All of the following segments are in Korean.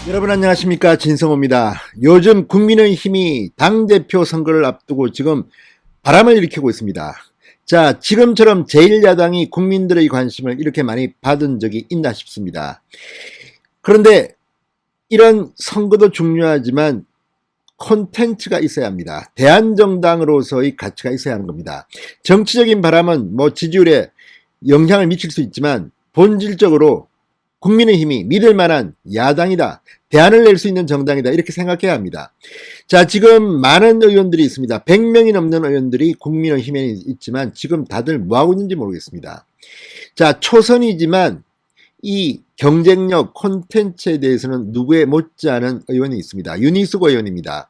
여러분 안녕하십니까, 진성호입니다. 요즘 국민의힘이 당대표 선거를 앞두고 지금 바람을 일으키고 있습니다. 자, 지금처럼 제1야당이 국민들의 관심을 이렇게 많이 받은 적이 있나 싶습니다. 그런데 이런 선거도 중요하지만 콘텐츠가 있어야 합니다. 대한정당으로서의 가치가 있어야 하는 겁니다. 정치적인 바람은 지지율에 영향을 미칠 수 있지만 본질적으로 국민의힘이 믿을 만한 야당이다, 대안을 낼 수 있는 정당이다, 이렇게 생각해야 합니다. 자, 지금 많은 의원들이 있습니다. 100명이 넘는 의원들이 국민의힘에 있지만 지금 다들 뭐하고 있는지 모르겠습니다. 자, 초선이지만 이 경쟁력, 콘텐츠에 대해서는 누구에 못지않은 의원이 있습니다. 윤희숙 의원입니다.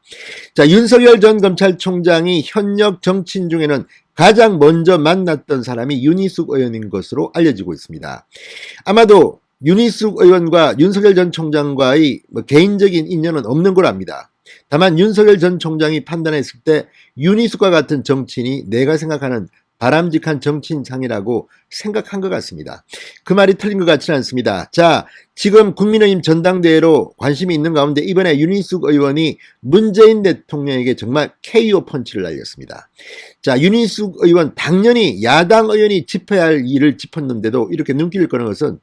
자, 윤석열 전 검찰총장이 현역 정치인 중에는 가장 먼저 만났던 사람이 윤희숙 의원인 것으로 알려지고 있습니다. 아마도 윤희숙 의원과 윤석열 전 총장과의 개인적인 인연은 없는 걸 압니다. 다만 윤석열 전 총장이 판단했을 때 윤희숙과 같은 정치인이 내가 생각하는 바람직한 정치인상이라고 생각한 것 같습니다. 그 말이 틀린 것 같지는 않습니다. 자, 지금 국민의힘 전당대회로 관심이 있는 가운데 이번에 윤희숙 의원이 문재인 대통령에게 정말 KO 펀치를 날렸습니다. 자, 윤희숙 의원 당연히 야당 의원이 짚어야 할 일을 짚었는데도 이렇게 눈길을 끄는 것은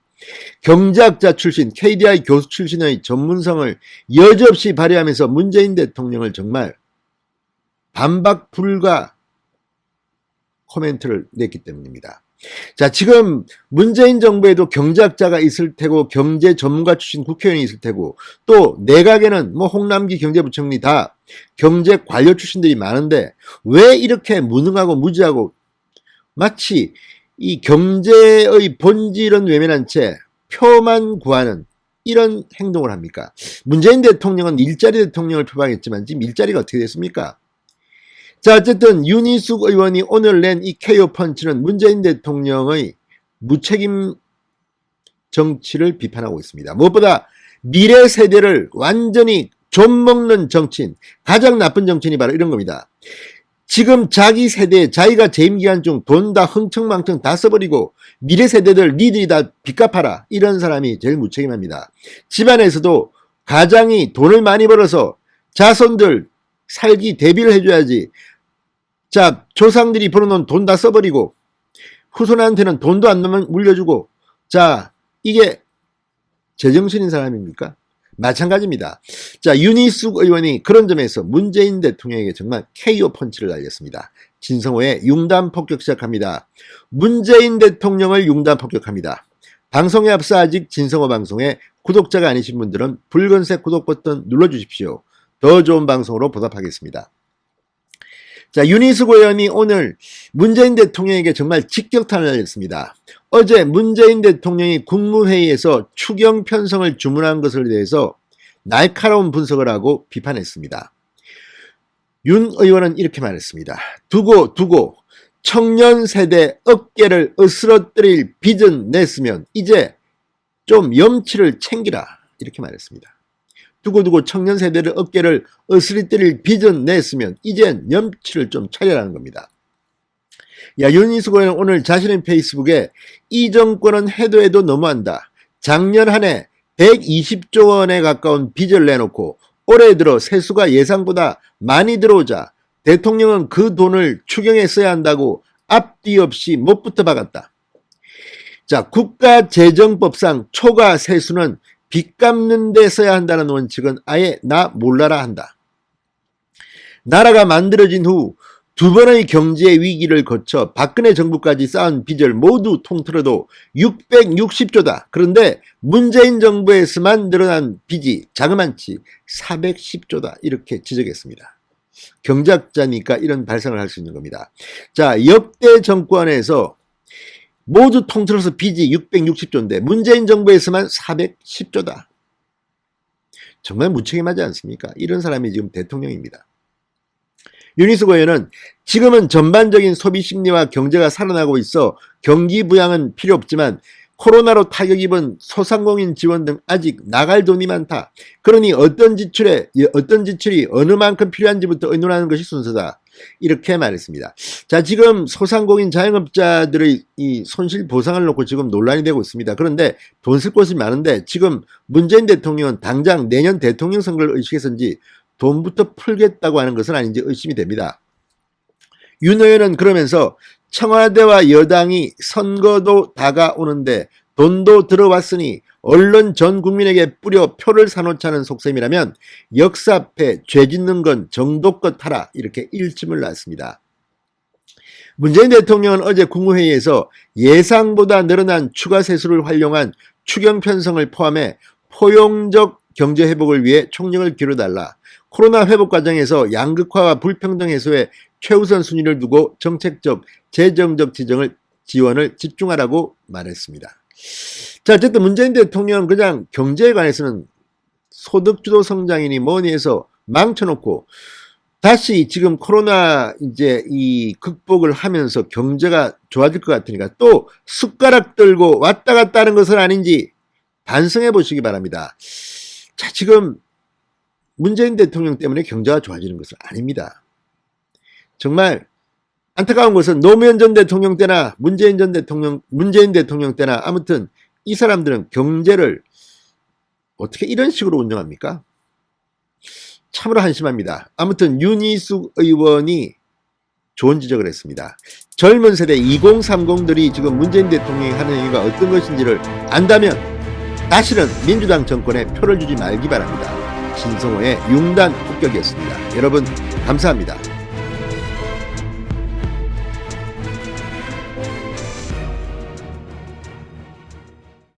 경제학자 출신, KDI 교수 출신의 전문성을 여지없이 발휘하면서 문재인 대통령을 정말 반박 불가 코멘트를 냈기 때문입니다. 자, 지금 문재인 정부에도 경제학자가 있을 테고 경제 전문가 출신 국회의원이 있을 테고 또 내각에는 홍남기 경제부총리 다 경제 관료 출신들이 많은데 왜 이렇게 무능하고 무지하고 마치 이 경제의 본질은 외면한 채 표만 구하는 이런 행동을 합니까? 문재인 대통령은 일자리 대통령을 표방했지만 지금 일자리가 어떻게 됐습니까? 자, 어쨌든 윤희숙 의원이 오늘 낸 이 KO 펀치는 문재인 대통령의 무책임 정치를 비판하고 있습니다. 무엇보다 미래 세대를 완전히 좀먹는 정치인, 가장 나쁜 정치인이 바로 이런 겁니다. 지금 자기 세대, 자기가 재임 기간 중 돈 다 흥청망청 다 써버리고 미래 세대들 니들이 다 빚 갚아라, 이런 사람이 제일 무책임합니다. 집안에서도 가장이 돈을 많이 벌어서 자손들 살기 대비를 해줘야지. 자, 조상들이 벌어놓은 돈 다 써버리고 후손한테는 돈도 안 물려주고, 자, 이게 제정신인 사람입니까? 마찬가지입니다. 자, 윤희숙 의원이 그런 점에서 문재인 대통령에게 정말 KO 펀치를 날렸습니다. 진성호의 융단 폭격 시작합니다. 문재인 대통령을 융단 폭격합니다. 방송에 앞서 아직 진성호 방송에 구독자가 아니신 분들은 붉은색 구독 버튼 눌러주십시오. 더 좋은 방송으로 보답하겠습니다. 자, 윤희숙 의원이 오늘 문재인 대통령에게 정말 직격탄을 날렸습니다. 어제 문재인 대통령이 국무회의에서 추경 편성을 주문한 것에 대해서 날카로운 분석을 하고 비판했습니다. 윤 의원은 이렇게 말했습니다. 두고 청년 세대 어깨를 으스러뜨릴 빚은 냈으면 이제 좀 염치를 챙기라, 이렇게 말했습니다. 두고 청년 세대를 어깨를 으스러뜨릴 빚은 냈으면 이젠 염치를 좀 차려라는 겁니다. 야, 윤희숙 의원은 오늘 자신의 페이스북에 이 정권은 해도 너무한다. 작년 한 해 120조 원에 가까운 빚을 내놓고 올해 들어 세수가 예상보다 많이 들어오자 대통령은 그 돈을 추경에 써야 한다고 앞뒤 없이 못부터 박았다. 자, 국가재정법상 초과 세수는 빚 갚는 데 써야 한다는 원칙은 아예 나 몰라라 한다. 나라가 만들어진 후 두 번의 경제 위기를 거쳐 박근혜 정부까지 쌓은 빚을 모두 통틀어도 660조다. 그런데 문재인 정부에서만 늘어난 빚이 자그만치 410조다. 이렇게 지적했습니다. 경제학자니까 이런 발상을 할 수 있는 겁니다. 자, 역대 정권에서 모두 통틀어서 빚이 660조인데 문재인 정부에서만 410조다. 정말 무책임하지 않습니까? 이런 사람이 지금 대통령입니다. 윤희숙 의원은 지금은 전반적인 소비 심리와 경제가 살아나고 있어 경기 부양은 필요 없지만 코로나로 타격 입은 소상공인 지원 등 아직 나갈 돈이 많다. 그러니 어떤 지출이 어느 만큼 필요한지부터 의논하는 것이 순서다. 이렇게 말했습니다. 자, 지금 소상공인 자영업자들의 이 손실 보상을 놓고 지금 논란이 되고 있습니다. 그런데 돈 쓸 곳이 많은데 지금 문재인 대통령은 당장 내년 대통령 선거를 의식해서인지 돈부터 풀겠다고 하는 것은 아닌지 의심이 됩니다. 윤 의원은 그러면서 청와대와 여당이 선거도 다가오는데 돈도 들어왔으니 언론 전 국민에게 뿌려 표를 사놓자는 속셈이라면 역사패 죄 짓는 건 정도껏 하라 이렇게 일침을 놨습니다. 문재인 대통령은 어제 국무회의에서 예상보다 늘어난 추가 세수를 활용한 추경 편성을 포함해 포용적 경제 회복을 위해 총력을 기울여달라. 코로나 회복 과정에서 양극화와 불평등 해소에 최우선 순위를 두고 정책적, 재정적 지원을 집중하라고 말했습니다. 자, 어쨌든 문재인 대통령 그냥 경제에 관해서는 소득주도 성장이니 뭐니 해서 망쳐놓고 다시 지금 코로나 이제 이 극복을 하면서 경제가 좋아질 것 같으니까 또 숟가락 들고 왔다 갔다 하는 것은 아닌지 반성해 보시기 바랍니다. 자, 지금 문재인 대통령 때문에 경제가 좋아지는 것은 아닙니다. 정말 안타까운 것은 노무현 전 대통령 때나 문재인 대통령 때나 아무튼 이 사람들은 경제를 어떻게 이런 식으로 운영합니까? 참으로 한심합니다. 아무튼 윤희숙 의원이 좋은 지적을 했습니다. 젊은 세대 2030들이 지금 문재인 대통령이 하는 얘기가 어떤 것인지를 안다면 다시는 민주당 정권에 표를 주지 말기 바랍니다. 신성호의 융단 폭격이었습니다. 여러분 감사합니다.